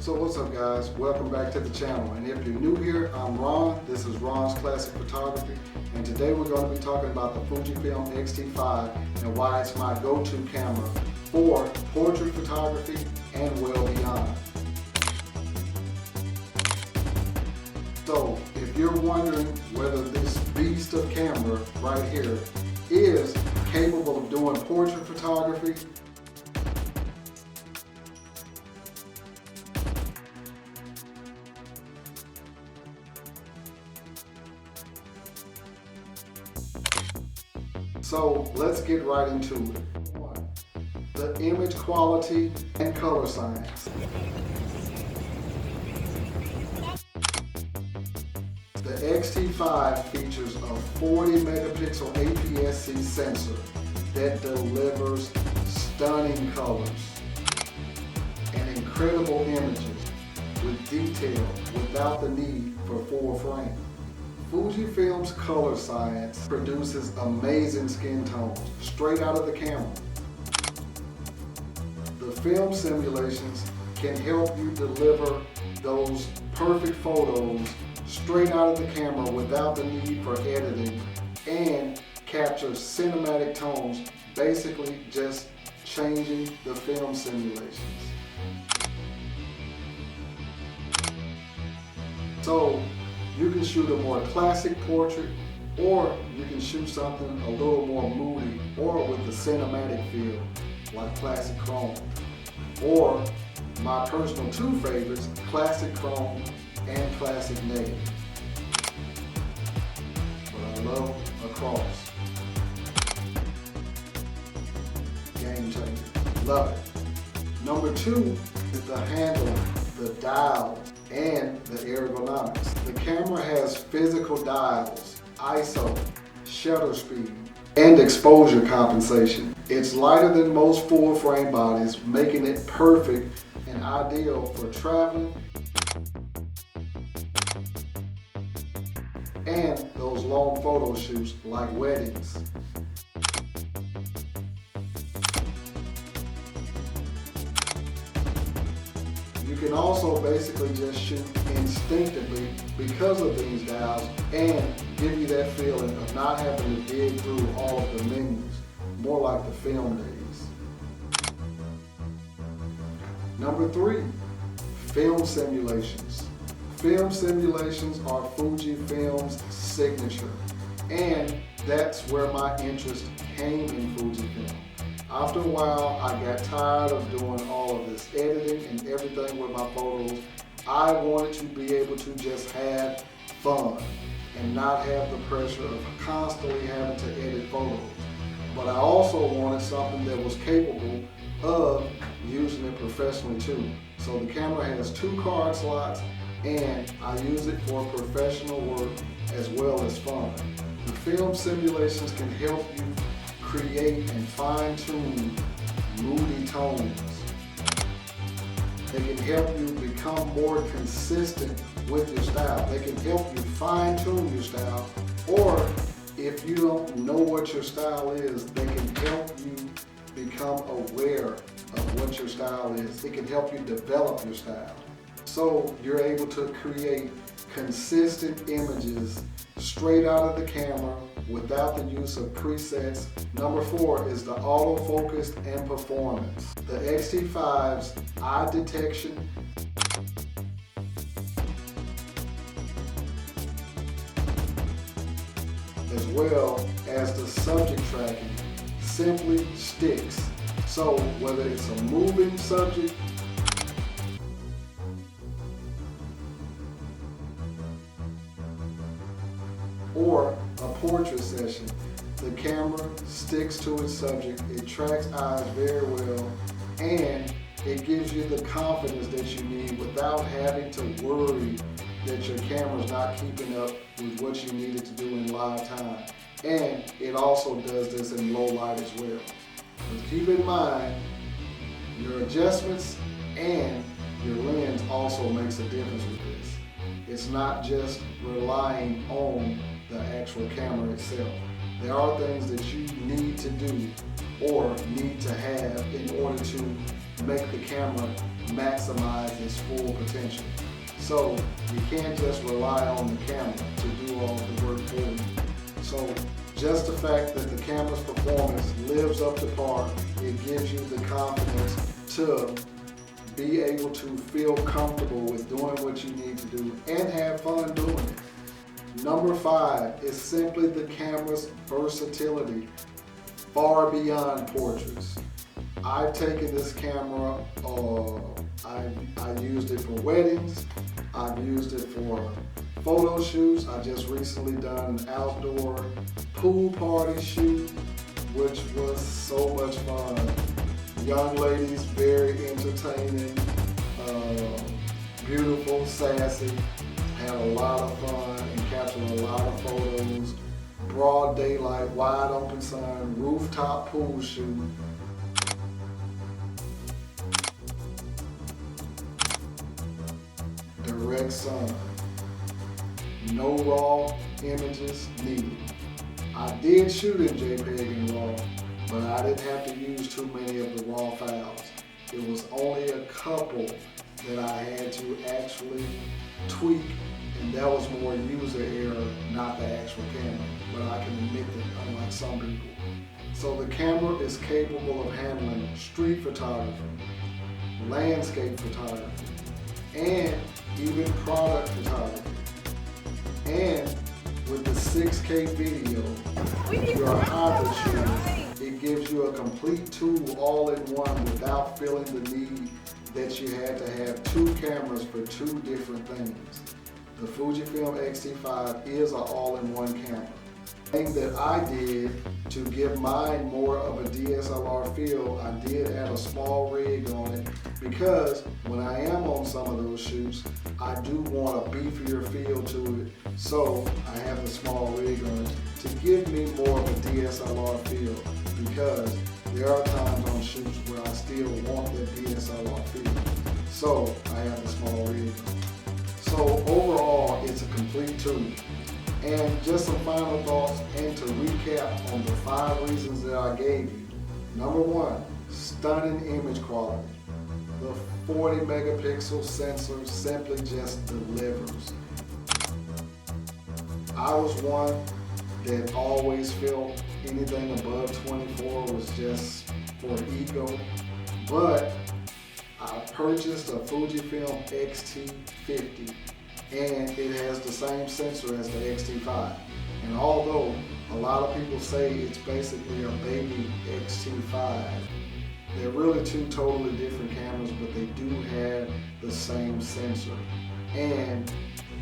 So what's up guys, welcome back to the channel, and if you're new here, I'm Ron. This is Ron's Classic Photography, and today we're going to be talking about the Fujifilm XT5 and why it's my go-to camera for portrait photography and well beyond. So if you're wondering whether this beast of camera right here is capable of doing portrait photography, so let's get right into it. 1. The image quality and color science. The XT5 features a 40 megapixel APS-C sensor that delivers stunning colors and incredible images with detail without the need for full frame. Fujifilm's color science produces amazing skin tones straight out of the camera. The film simulations can help you deliver those perfect photos straight out of the camera without the need for editing and capture cinematic tones, basically just changing the film simulations. So you can shoot a more classic portrait, or you can shoot something a little more moody or with the cinematic feel like classic chrome, or my personal two favorites, classic chrome and classic negative. But I love a cross. Game changer. Love it. Number 2 is the handling, the dials, and the ergonomics. The camera has physical dials, ISO, shutter speed, and exposure compensation. It's lighter than most full frame bodies, making it perfect and ideal for traveling and those long photo shoots like weddings. You can also basically just shoot instinctively because of these dials and give you that feeling of not having to dig through all of the menus, more like the film days. Number 3, film simulations. Film simulations are Fujifilm's signature, and that's where my interest came in Fujifilm. After a while, I got tired of doing all of this editing and everything with my photos. I wanted to be able to just have fun and not have the pressure of constantly having to edit photos. But I also wanted something that was capable of using it professionally too. So the camera has 2 card slots, and I use it for professional work as well as fun. The film simulations can help you create and fine-tune moody tones. They can help you become more consistent with your style. They can help you fine-tune your style, or if you don't know what your style is, they can help you become aware of what your style is. It can help you develop your style. So you're able to create consistent images straight out of the camera without the use of presets. Number 4 is the autofocus and performance. The XT5's eye detection as well as the subject tracking simply sticks. So whether it's a moving subject or a portrait session, the camera sticks to its subject, it tracks eyes very well, and it gives you the confidence that you need without having to worry that your camera's not keeping up with what you need it to do in live time. And it also does this in low light as well. But keep in mind, your adjustments and your lens also makes a difference with this. It's not just relying on the actual camera itself. There are things that you need to do or need to have in order to make the camera maximize its full potential. So you can't just rely on the camera to do all the work for you. So just the fact that the camera's performance lives up to par, it gives you the confidence to be able to feel comfortable with doing what you need to do and have fun doing it. Number 5 is simply the camera's versatility, far beyond portraits. I've taken this camera, I used it for weddings, I've used it for photo shoots. I just recently done an outdoor pool party shoot, which was so much fun. Young ladies, very entertaining, beautiful, sassy, had a lot of fun and captured a lot of photos. Broad daylight, wide open sun, rooftop pool shoot. Direct sun. No raw images needed. I did shoot in JPEG and RAW, but I didn't have to use too many of the raw files. It was only a couple that I had to actually tweak, and that was more user error, not the actual camera, but I can admit that, unlike some people. So the camera is capable of handling street photography, landscape photography, and even product photography. And with the 6K video, if you're a hybrid shooter, it gives you a complete tool all in one without feeling the need that you had to have 2 cameras for 2 different things. The Fujifilm XT5 is an all-in-one camera. The thing that I did to give mine more of a DSLR feel, I did add a small rig on it because when I am on some of those shoots, I do want a beefier feel to it. So I have the small rig on it to give me more of a DSLR feel, because there are times on shoots where I still want that DSLR feel. So I have the small rig on. So overall, it's a complete tool. And just some final thoughts and to recap on the 5 reasons that I gave you. Number 1, stunning image quality. The 40 megapixel sensor simply just delivers. I was one that always felt anything above 24 was just for ego, but I purchased a Fujifilm XT5 and it has the same sensor as the XT5. And although a lot of people say it's basically a baby XT5, they're really 2 totally different cameras, but they do have the same sensor. And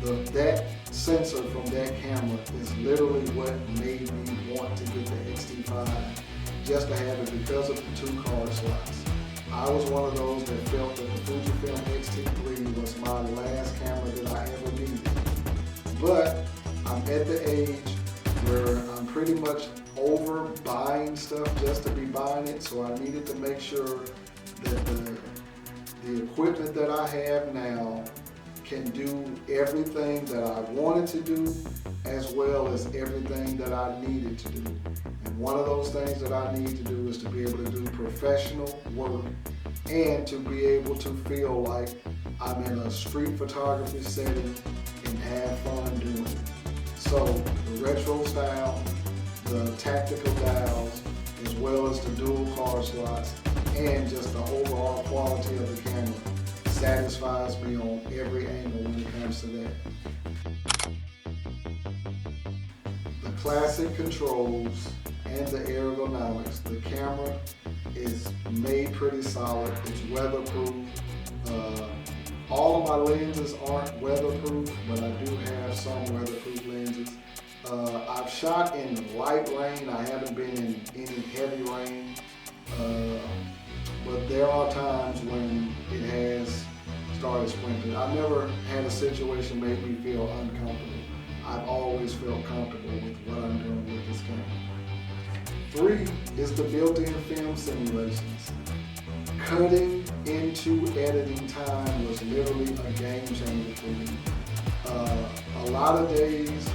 that sensor from that camera is literally what made me want to get the XT5, just to have it because of the 2 card slots. I was one of those that felt that the Fujifilm XT3 was my last camera that I ever needed. But I'm at the age where I'm pretty much over buying stuff just to be buying it, so I needed to make sure that the equipment that I have now can do everything that I wanted to do, as well as everything that I needed to do. And one of those things that I need to do is to be able to do professional work and to be able to feel like I'm in a street photography setting and have fun doing it. So the retro style, the tactical dials, as well as the dual card slots, and just the overall quality of the camera satisfies me on every angle when it comes to that. The classic controls and the ergonomics. The camera is made pretty solid. It's weatherproof. All of my lenses aren't weatherproof, but I do have some weatherproof lenses. I've shot in light rain. I haven't been in any heavy rain. But there are times when it has started sprinkling. I've never had a situation make me feel uncomfortable. I've always felt comfortable with what I'm doing with this camera. 3 is the built-in film simulations. Cutting into editing time was literally a game changer for me. A lot of days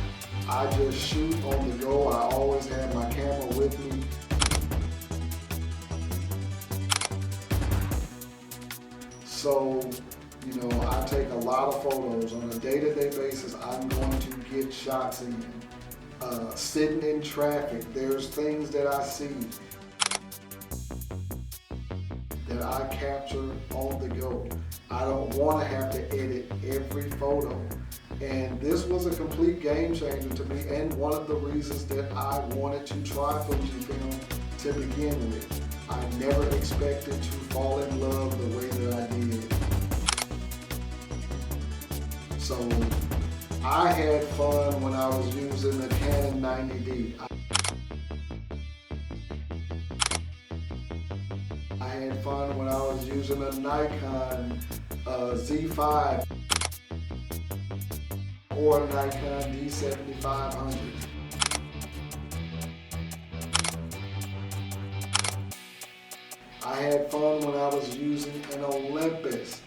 I just shoot on the go. I always have my camera with me. So, you know, I take a lot of photos on a day-to-day basis. I'm going to get shots in. Sitting in traffic, there's things that I see that I capture on the go. I don't want to have to edit every photo. And this was a complete game changer to me, and one of the reasons that I wanted to try Fujifilm to begin with. I never expected to fall in love the way that I did. So I had fun when I was using the Canon 90D. I had fun when I was using a Nikon Z5 or a Nikon D7500. I had fun when I was using an Olympus.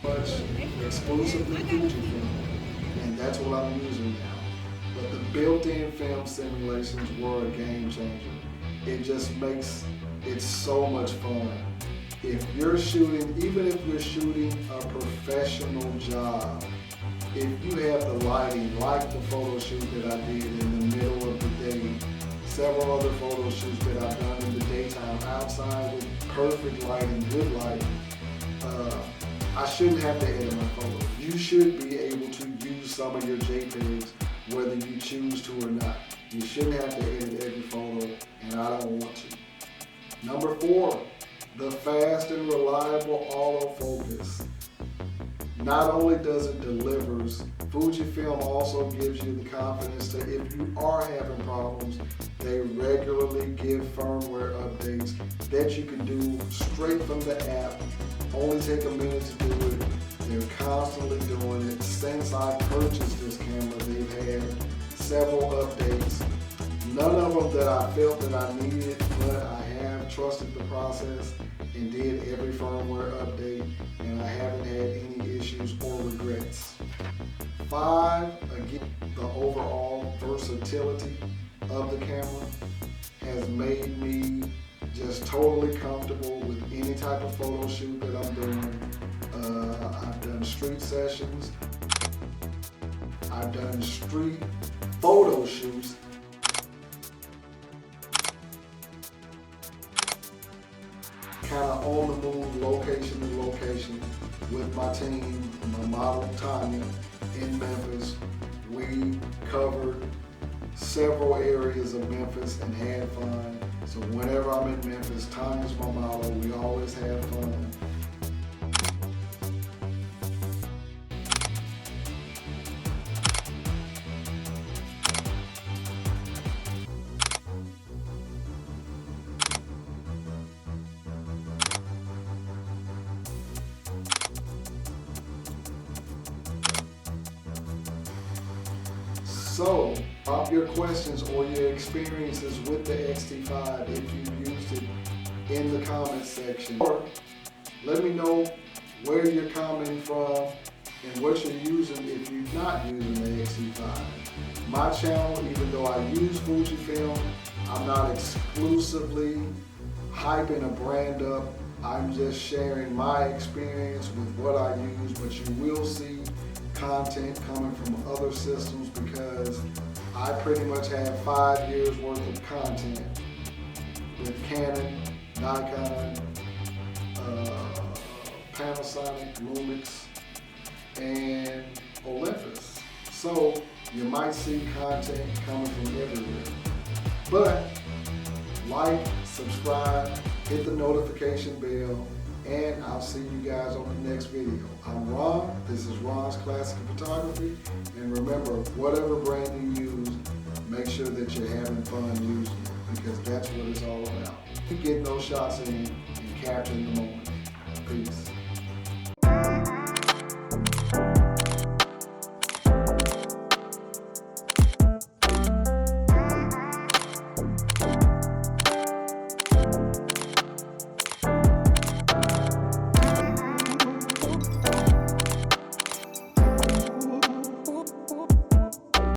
Much exclusively Fujifilm, and that's what I'm using now. But the built-in film simulations were a game changer. It just makes it so much fun. If you're shooting, even if you're shooting a professional job, if you have the lighting, like the photo shoot that I did in the middle of the day, several other photo shoots that I've done in the daytime outside with perfect lighting, good lighting, I shouldn't have to edit my photos. You should be able to use some of your JPEGs whether you choose to or not. You shouldn't have to edit every photo, and I don't want to. Number 4, the fast and reliable autofocus. Not only does it deliver, Fujifilm also gives you the confidence that if you are having problems, they regularly give firmware updates that you can do straight from the app. Only take a minute to do it. They're constantly doing it. Since I purchased this camera, they've had several updates. None of them that I felt that I needed, but I have trusted the process and did every firmware update, and I haven't had any issues or regrets. 5, again, the overall versatility of the camera has made me just totally comfortable with any type of photo shoot that I'm doing. I've done street sessions. I've done street photo shoots. Kind of on the move, location to location with my team, my model Tanya in Memphis. We covered several areas of Memphis and had fun. So whenever I'm in Memphis, Tanya's my model. We always have fun. So, drop your questions or your experiences with the XT5 if you used it in the comments section. Or let me know where you're coming from and what you're using if you're not using the XT5. My channel, even though I use Fujifilm, I'm not exclusively hyping a brand up. I'm just sharing my experience with what I use, but you will see content coming from other systems because I pretty much have 5 years worth of content with Canon, Nikon, Panasonic, Lumix, and Olympus. So you might see content coming from everywhere. But like, subscribe, hit the notification bell, and I'll see you guys on the next video. I'm Ron, this is Ron's Classic Photography, and remember, whatever brand you use, make sure that you're having fun using it, because that's what it's all about. Keep getting those shots in and capturing the moment. Peace.